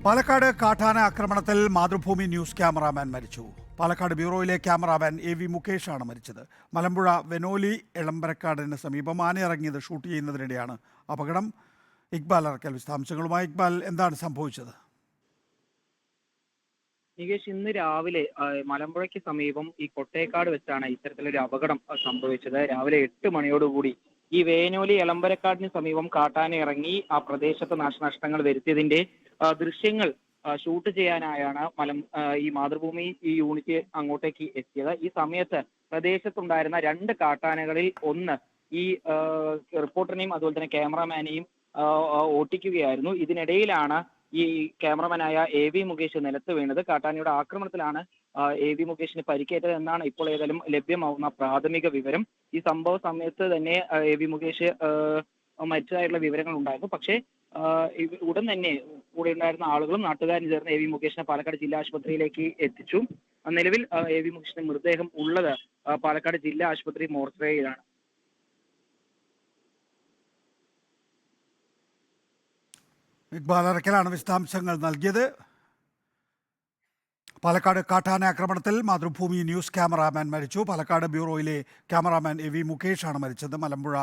പാലക്കാട് കാട്ടാന ആക്രമണത്തിൽ Mathrubhumi news cameraman മരിച്ചു. പാലക്കാട് ബ്യൂറോയിലെ ക്യാമറാമാൻ AV മുകേഷാണ് മരിച്ചത്. മലമ്പുഴ വെനോലി എളമ്പരക്കാടിന് സമീപം ആനയിറങ്ങിയത് ഷൂട്ട് ചെയ്യുന്നതിനിടെയാണ് അപകടം. ഇക്ബാൽ അറക്കൽ വിശദാംശങ്ങളുമായി. ഇക്ബാൽ, എന്താണ് സംഭവിച്ചത്? നികേഷ്, ഇന്ന് രാവിലെ മലമ്പുഴയ്ക്ക് സമീപം ഈ കൊട്ടേക്കാട് വെച്ചാണ് ഇത്തരത്തിലൊരു അപകടം സംഭവിച്ചത്. രാവിലെ 8 മണിയോടുകൂടി ഈ വേനോലി എളമ്പരക്കാടിന് സമീപം കാട്ടാന ഇറങ്ങി ആ പ്രദേശത്ത് നാശനഷ്ടങ്ങൾ വരുത്തിയതിന്റെ ദൃശ്യങ്ങൾ ഷൂട്ട് ചെയ്യാനായാണ് ഈ മാതൃഭൂമി ഈ യൂണിറ്റ് അങ്ങോട്ടേക്ക് എത്തിയത്. ഈ സമയത്ത് പ്രദേശത്തുണ്ടായിരുന്ന 2 കാട്ടാനകളിൽ ഒന്ന് ഈ റിപ്പോർട്ടറിനെയും അതുപോലെ തന്നെ ക്യാമറാമാനെയും ഓട്ടിക്കുകയായിരുന്നു. ഇതിനിടയിലാണ് ഈ ക്യാമറമാനായ AV മുകേഷ് നിലത്ത് വീണത്. കാട്ടാനയുടെ ആക്രമണത്തിലാണ് AV മുകേഷിന് പരിക്കേറ്റത് എന്നാണ് ഇപ്പോൾ ഏതായാലും ലഭ്യമാവുന്ന പ്രാഥമിക വിവരം. ഈ സംഭവ സമയത്ത് തന്നെ AV മുകേഷ് മരിച്ചതായിട്ടുള്ള വിവരങ്ങൾ ഉണ്ടായിരുന്നു. പക്ഷേ ഉടൻ തന്നെ കൂടെ ഉണ്ടായിരുന്ന ആളുകളും നാട്ടുകാരും ചേർന്ന് AV മുകേഷിനെ പാലക്കാട് ജില്ലാ ആശുപത്രിയിലേക്ക് എത്തിച്ചു. നിലവിൽ AV മുകേഷിന്റെ മൃതദേഹം ഉള്ളത് പാലക്കാട് ജില്ലാ ആശുപത്രി മോർച്ചറിയിലാണ്. ഇക്ബാൽ അറക്കലാണ് വിശദാംശങ്ങൾ നൽകിയത്. പാലക്കാട് കാട്ടാന ആക്രമണത്തിൽ മാതൃഭൂമി ന്യൂസ് ക്യാമറാമാൻ മരിച്ചു. പാലക്കാട് ബ്യൂറോയിലെ ക്യാമറാമാൻ AV മുകേഷാണ് മരിച്ചത്. മലമ്പുഴ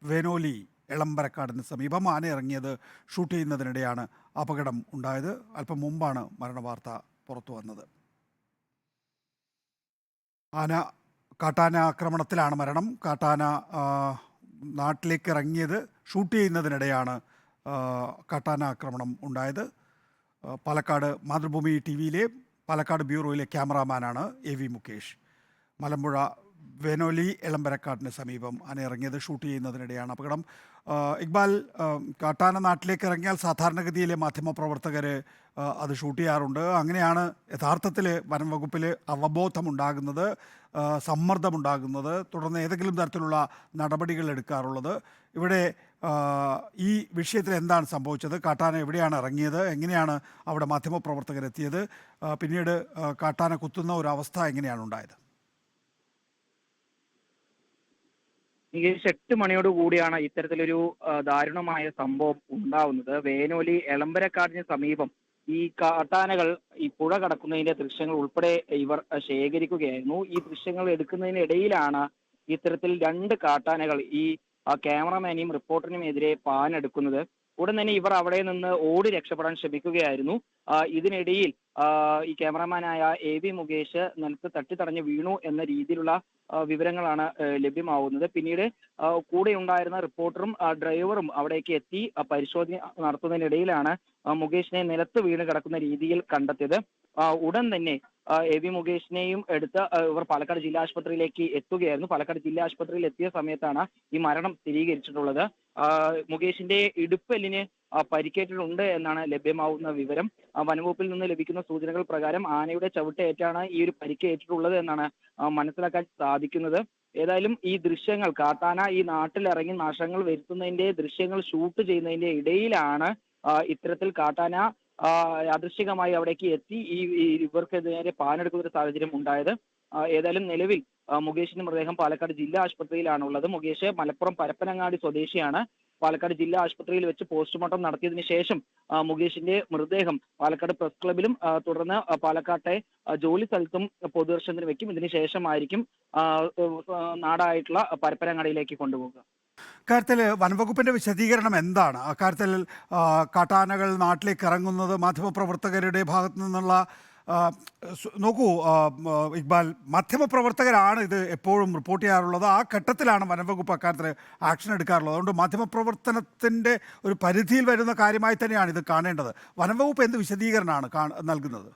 വേനോലി എളമ്പരക്കാടിന് സമീപം ആന ഇറങ്ങിയത് ഷൂട്ട് ചെയ്യുന്നതിനിടെയാണ് അപകടം ഉണ്ടായത്. അല്പം മുമ്പാണ് മരണവാർത്ത പുറത്തു വന്നത്. കാട്ടാന ആക്രമണത്തിലാണ് മരണം. കാട്ടാന നാട്ടിലേക്ക് ഇറങ്ങിയത് ഷൂട്ട് ചെയ്യുന്നതിനിടെയാണ് കാട്ടാന ആക്രമണം ഉണ്ടായത്. പാലക്കാട് മാതൃഭൂമി TVയിലെ പാലക്കാട് ബ്യൂറോയിലെ ക്യാമറാമാനാണ് AV മുകേഷ്. മലമ്പുഴ വേനോലി എളമ്പരക്കാടിന് സമീപം ആനയിറങ്ങിയത് ഷൂട്ട് ചെയ്യുന്നതിനിടെയാണ് അപകടം. ഇക്ബാൽ, കാട്ടാന നാട്ടിലേക്ക് ഇറങ്ങിയാൽ സാധാരണഗതിയിലെ മാധ്യമപ്രവർത്തകർ അത് ഷൂട്ട് ചെയ്യാറുണ്ട്. അങ്ങനെയാണ് യഥാർത്ഥത്തിൽ വനം വകുപ്പിൽ അവബോധമുണ്ടാകുന്നത്, സമ്മർദ്ദമുണ്ടാകുന്നത്, തുടർന്ന് ഏതെങ്കിലും തരത്തിലുള്ള നടപടികൾ എടുക്കാറുള്ളത്. ഇവിടെ ഈ വിഷയത്തിൽ എന്താണ് സംഭവിച്ചത്? കാട്ടാന എവിടെയാണ് ഇറങ്ങിയത്? എങ്ങനെയാണ് അവിടെ മാധ്യമപ്രവർത്തകരെത്തിയത്? പിന്നീട് കാട്ടാന കുത്തുന്ന ഒരു അവസ്ഥ എങ്ങനെയാണ് ഉണ്ടായത്? നികേഷ്, 8 മണിയോട് കൂടിയാണ് ഇത്തരത്തിലൊരു ദാരുണമായ സംഭവം ഉണ്ടാവുന്നത്. വേനോലി എളമ്പരക്കാടിന് സമീപം ഈ കാട്ടാനകൾ ഈ പുഴ കടക്കുന്നതിന്റെ ദൃശ്യങ്ങൾ ഉൾപ്പെടെ ഇവർ ശേഖരിക്കുകയായിരുന്നു. ഈ ദൃശ്യങ്ങൾ എടുക്കുന്നതിനിടയിലാണ് ഇത്തരത്തിൽ 2 കാട്ടാനകൾ ഈ ക്യാമറമാനെയും റിപ്പോർട്ടറിനും എതിരെ പാഞ്ഞെടുക്കുന്നത്. ഉടൻ തന്നെ ഇവർ അവിടെ നിന്ന് ഓടി രക്ഷപ്പെടാൻ ശ്രമിക്കുകയായിരുന്നു. ഇതിനിടയിൽ ഈ ക്യാമറമാനായ AV മുകേഷ് നിലത്ത് തട്ടിത്തടഞ്ഞ് വീണു എന്ന രീതിയിലുള്ള വിവരങ്ങളാണ് ലഭ്യമാവുന്നത്. പിന്നീട് കൂടെ ഉണ്ടായിരുന്ന റിപ്പോർട്ടറും ഡ്രൈവറും അവിടേക്ക് എത്തി പരിശോധന നടത്തുന്നതിനിടയിലാണ് മുകേഷിനെ നിലത്ത് വീണ് കിടക്കുന്ന രീതിയിൽ കണ്ടെത്തിയത്. ഉടൻ തന്നെ AV മുകേഷിനെയും എടുത്ത് ഇവർ പാലക്കാട് ജില്ലാ ആശുപത്രിയിലേക്ക് എത്തുകയായിരുന്നു. പാലക്കാട് ജില്ലാ ആശുപത്രിയിൽ എത്തിയ സമയത്താണ് ഈ മരണം സ്ഥിരീകരിച്ചിട്ടുള്ളത്. മുകേഷിന്റെ ഇടുപ്പെല്ലിന് പരിക്കേറ്റിട്ടുണ്ട് എന്നാണ് ലഭ്യമാവുന്ന വിവരം. വനംവകുപ്പിൽ നിന്ന് ലഭിക്കുന്ന സൂചനകൾ പ്രകാരം ആനയുടെ ചവിട്ടേറ്റാണ് ഈ ഒരു പരിക്കേറ്റിട്ടുള്ളത് എന്നാണ് മനസ്സിലാക്കാൻ സാധിക്കുന്നത്. ഏതായാലും ഈ ദൃശ്യങ്ങൾ കാട്ടാന ഈ നാട്ടിലിറങ്ങി നാശങ്ങൾ വരുത്തുന്നതിന്റെ ദൃശ്യങ്ങൾ ഷൂട്ട് ചെയ്യുന്നതിന്റെ ഇടയിലാണ് ഇത്തരത്തിൽ കാട്ടാന യാദൃശ്ചികമായി അവിടേക്ക് എത്തി ഇവർക്ക് നേരെ പാഞ്ഞെടുക്കുന്ന ഒരു സാഹചര്യം ഉണ്ടായത്. ഏതായാലും നിലവിൽ മുകേഷിന്റെ മൃതദേഹം പാലക്കാട് ജില്ലാ ആശുപത്രിയിലാണുള്ളത്. മുകേഷ് മലപ്പുറം പരപ്പനങ്ങാടി സ്വദേശിയാണ്. പാലക്കാട് ജില്ലാ ആശുപത്രിയിൽ വെച്ച് പോസ്റ്റ്മോർട്ടം നടത്തിയതിനു ശേഷം മുകേഷിന്റെ മൃതദേഹം പാലക്കാട് പ്രസ് ക്ലബിലും തുടർന്ന് പാലക്കാട്ടെ ജോലി സ്ഥലത്തും പൊതുദർശനത്തിന് വെക്കും. ഇതിനു ശേഷമായിരിക്കും നാടായിട്ടുള്ള പരപ്പനങ്ങാടിയിലേക്ക് കൊണ്ടുപോകുക. അക്കാര്യത്തിൽ വനംവകുപ്പിൻ്റെ വിശദീകരണം എന്താണ്? അക്കാര്യത്തിൽ കാട്ടാനകൾ നാട്ടിലേക്ക് ഇറങ്ങുന്നത് മാധ്യമപ്രവർത്തകരുടെ ഭാഗത്തു നിന്നുള്ള നോക്കൂ ഇക്ബാൽ, മാധ്യമപ്രവർത്തകരാണ് ഇത് എപ്പോഴും റിപ്പോർട്ട് ചെയ്യാറുള്ളത്. ആ ഘട്ടത്തിലാണ് വനംവകുപ്പ് അക്കാര്യത്തിൽ ആക്ഷൻ എടുക്കാറുള്ളത്. അതുകൊണ്ട് മാധ്യമപ്രവർത്തനത്തിൻ്റെ ഒരു പരിധിയിൽ വരുന്ന കാര്യമായി തന്നെയാണ് ഇത് കാണേണ്ടത്. വനംവകുപ്പ് എന്ത് വിശദീകരണമാണ് നൽകുന്നത്?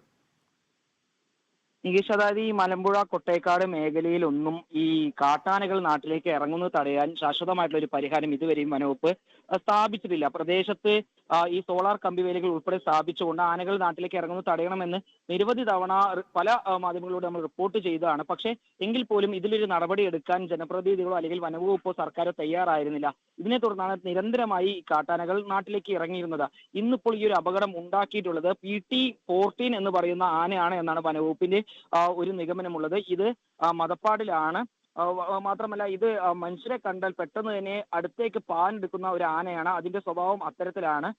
നികേഷ്, അതായത് ഈ മലമ്പുഴ കൊട്ടേക്കാട് മേഖലയിലൊന്നും ഈ കാട്ടാനകൾ നാട്ടിലേക്ക് ഇറങ്ങുന്നത് തടയാൻ ശാശ്വതമായിട്ടുള്ള ഒരു പരിഹാരം ഇതുവരെയും വനവകുപ്പ് സ്ഥാപിച്ചിട്ടില്ല. പ്രദേശത്ത് ഈ സോളാർ കമ്പിവേലികൾ ഉൾപ്പെടെ സ്ഥാപിച്ചുകൊണ്ട് ആനകൾ നാട്ടിലേക്ക് ഇറങ്ങുന്നത് തടയണമെന്ന് നിരവധി തവണ പല മാധ്യമങ്ങളോട് നമ്മൾ റിപ്പോർട്ട് ചെയ്തതാണ്. പക്ഷേ എങ്കിൽ പോലും ഇതിലൊരു നടപടി എടുക്കാൻ ജനപ്രതിനിധികളോ അല്ലെങ്കിൽ വനവകുപ്പോ സർക്കാരോ തയ്യാറായിരുന്നില്ല. ഇതിനെ തുടർന്നാണ് നിരന്തരമായി ഈ കാട്ടാനകൾ നാട്ടിലേക്ക് ഇറങ്ങിയിരുന്നത്. ഇന്നിപ്പോൾ ഈ ഒരു അപകടം ഉണ്ടാക്കിയിട്ടുള്ളത് PT-14 എന്ന് പറയുന്ന ആനയാണ് എന്നാണ് വനവകുപ്പിന്റെ ഒരു നിഗമനമുള്ളത്. ഇത് മതപ്പാടിലാണ്. മാത്രമല്ല ഇത് മനുഷ്യരെ കണ്ടാൽ പെട്ടെന്ന് തന്നെ അടുത്തേക്ക് പാഞ്ഞെടുക്കുന്ന ഒരു ആനയാണ്. അതിന്റെ സ്വഭാവം അത്തരത്തിലാണ്.